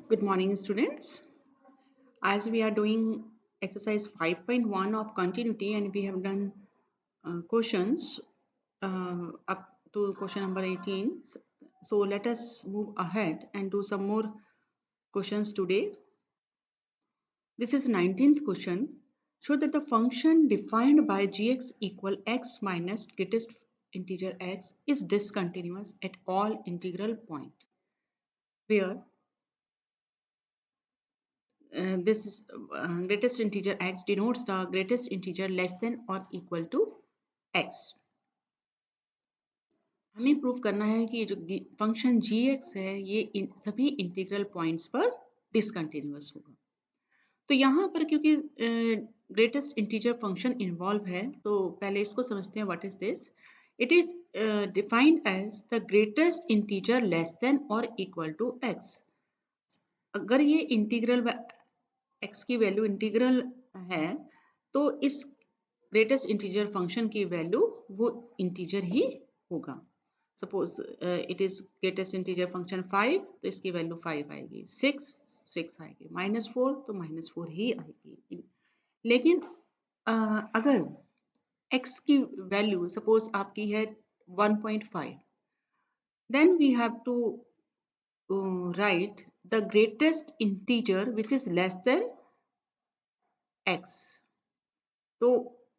Good morning, students. As we are doing exercise 5.1 of continuity and we have done questions up to question number 18. So let us move ahead and do some more questions today. This is 19th question. Show that the function defined by gx equal x minus greatest integer x is discontinuous at all integral point where this is greatest integer x denotes the greatest integer less than or equal to x. हमें prove करना है कि ये जो function gx है ये सभी integral points पर डिसकंटिन्यूअस होगा. तो यहाँ पर क्योंकि ग्रेटेस्ट इंटीजर फंक्शन इन्वॉल्व है तो पहले इसको समझते हैं. What is this? It is defined as the greatest integer less than और इक्वल टू x. अगर ये इंटीग्रल x की वैल्यू इंटीग्रल है तो इस ग्रेटेस्ट इंटीजर फंक्शन की वैल्यू वो इंटीजर ही होगा. Suppose it is greatest integer function 5 तो इसकी वैल्यू 5 आएगी, 6 आएगी, -4 तो -4 ही आएगी. लेकिन अगर x की वैल्यू सपोज आपकी है 1.5, then we have to write the greatest integer which is less than x. तो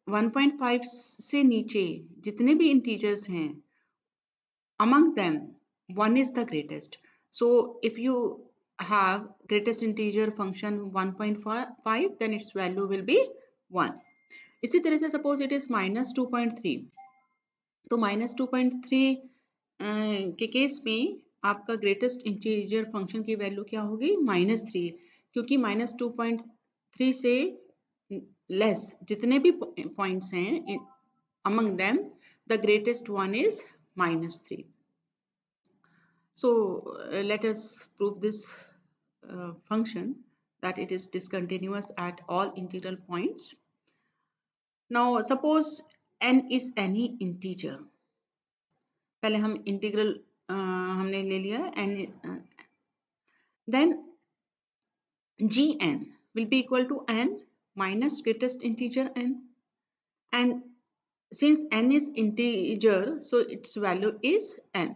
1.5 से नीचे जितने भी इंटीजर्स हैं among them one is the greatest. So if you have greatest integer function 1.5 then its value will be 1. इसी तरह से suppose it is -2.3 तो -2.3 के केस में आपका ग्रेटेस्ट इंटीजर फंक्शन की वैल्यू क्या होगी? -3, क्योंकि -2.3 से लेस जितने भी पॉइंट्स हैं among them the greatest one is -3. So let us prove this function that it is discontinuous at all integral points. Now suppose n is any integer. पहले हम इंटीग्रल हमने ले लिया n, then gn will be equal to n minus greatest integer n, and since n is integer so its value is n,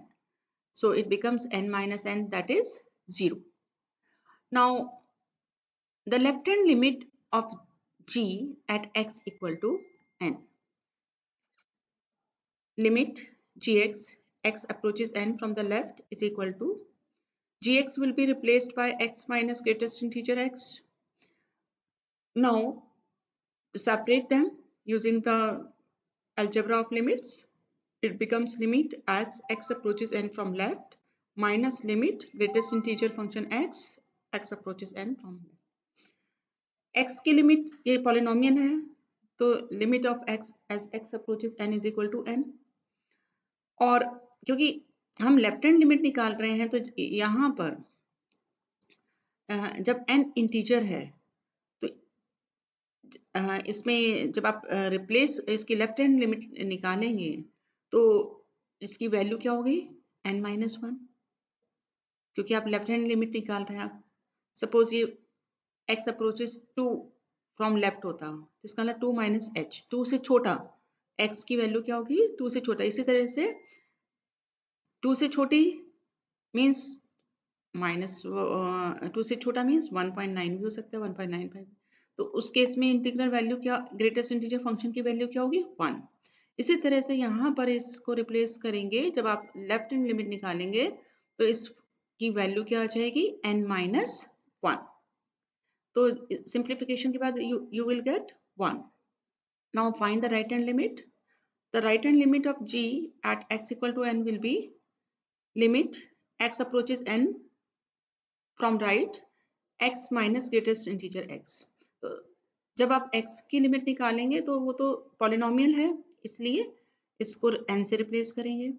so it becomes n minus n, that is 0. Now the left hand limit of g at x equal to n, limit gx x approaches n from the left is equal to gx will be replaced by x minus greatest integer x. Now to separate them using the algebra of limits, it becomes limit as x approaches n from left minus limit greatest integer function x approaches n from left. x की limit ये polynomial है तो limit of x as x approaches n is equal to n, और क्योंकि हम left hand limit निकाल रहे हैं तो यहाँ पर जब n इंटीजर है तो इसमें जब आप रिप्लेस इसकी लेफ्ट हैंड लिमिट निकालेंगे तो इसकी वैल्यू क्या होगी? n-1, क्योंकि आप लेफ्ट हैंड लिमिट निकाल रहे हैं. आप सपोज ये x अप्रोचेस 2 फ्रॉम लेफ्ट होता तो इसका मतलब 2 माइनस h, 2 से छोटा x की वैल्यू क्या होगी? 2 से छोटा. इसी तरह से 2 से छोटी मीन्स -2 से छोटा मीन्स 1.9 भी हो सकता है, 1.95. तो उस केस में इंटीग्रल वैल्यू क्या, ग्रेटेस्ट इंटीजर फंक्शन की वैल्यू क्या होगी? 1. इसी तरह से यहाँ पर इसको रिप्लेस करेंगे, जब आप लेफ्ट हैंड लिमिट निकालेंगे तो इसकी वैल्यू क्या आ जाएगी? n-1. तो सिंप्लीफिकेशन के बाद you will get 1. Now find the right hand limit. The right hand limit of g at x equal to n will be limit x approaches n from right x minus greatest integer x. तो जब आप x की limit निकालेंगे तो वो तो polynomial है इसलिए इसको n से रिप्लेस करेंगे,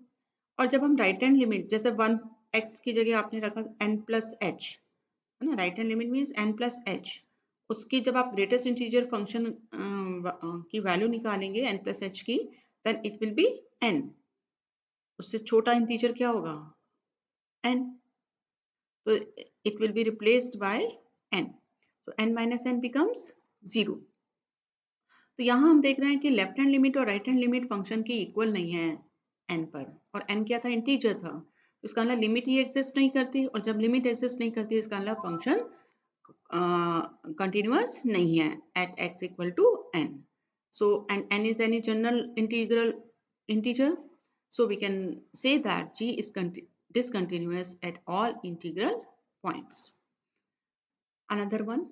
और जब हम राइट हैंड लिमिट जैसे 1 x की जगह आपने रखा n प्लस h है ना, right hand limit means n plus h, उसकी जब आप ग्रेटेस्ट इंटीजर फंक्शन की वैल्यू निकालेंगे n प्लस h की, then it will be n. उससे छोटा इंटीजर क्या होगा? n. So it will be replaced by n. So n minus n becomes 0. तो यहाँ हम देख रहे हैं कि लेफ्ट हैंड लिमिट और राइट हैंड लिमिट फंक्शन की इक्वल नहीं है n पर, और n क्या था, इंटीजर था, तो इसका मतलब लिमिट ही एग्जिस्ट नहीं करती, और जब लिमिट एग्जिस्ट नहीं करती इसका मतलब फंक्शन continuous नहीं है at x equal to n. So and n is any general integral integer, so we can say that g is discontinuous at all integral points. Another one,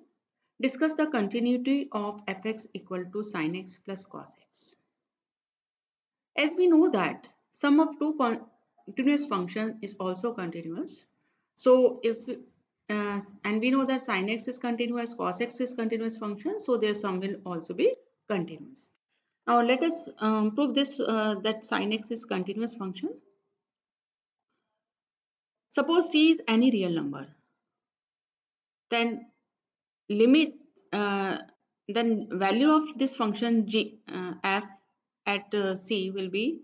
discuss the continuity of fx equal to sin x plus cos x. As we know that sum of two continuous functions is also continuous. So if and we know that sin x is continuous, cos x is continuous function, so their sum will also be continuous. Now let us prove this that sin x is continuous function. Suppose c is any real number, then limit then value of this function g f at c will be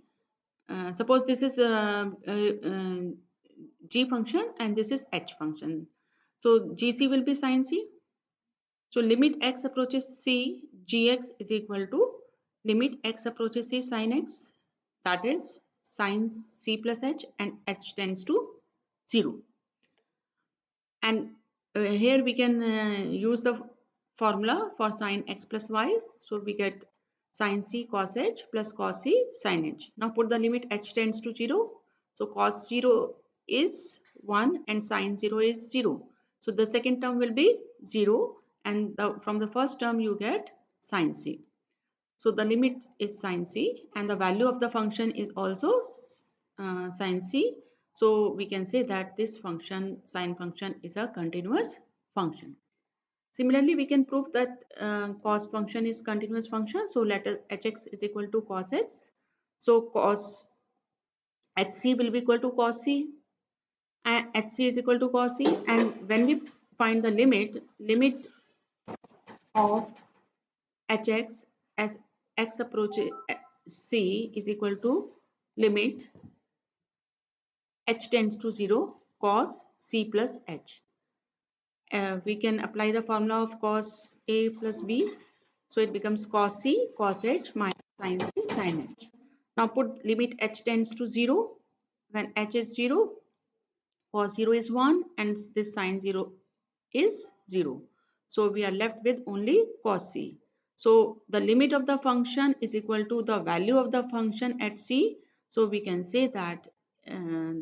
suppose this is g function and this is h function. So gc will be sin c. So limit x approaches c, gx is equal to limit x approaches c sin x, that is sin c plus h, and h tends to 0. And here we can use the formula for sin x plus y. So we get sin c cos h plus cos c sin h. Now put the limit h tends to 0. So cos 0 is 1 and sin 0 is 0. So the second term will be 0, and from the first term you get sin c. So the limit is sin c and the value of the function is also sin c. So we can say that this function, sine function, is a continuous function. Similarly, we can prove that cos function is continuous function. So let us hx is equal to cos x. So cos hc will be equal to cos c, and hc is equal to cos c. And when we find the limit of hx as x approaches c is equal to limit h tends to 0 cos c plus h. We can apply the formula of cos a plus b. So it becomes cos c cos h minus sin c sin h. Now put limit h tends to 0. When h is 0, cos 0 is 1 and this sin 0 is 0. So we are left with only cos c. So the limit of the function is equal to the value of the function at c. So we can say that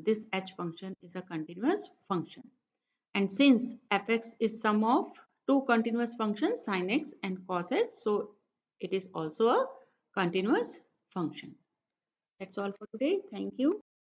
this h function is a continuous function. And since fx is sum of two continuous functions sin x and cos x, so it is also a continuous function. That's all for today. Thank you.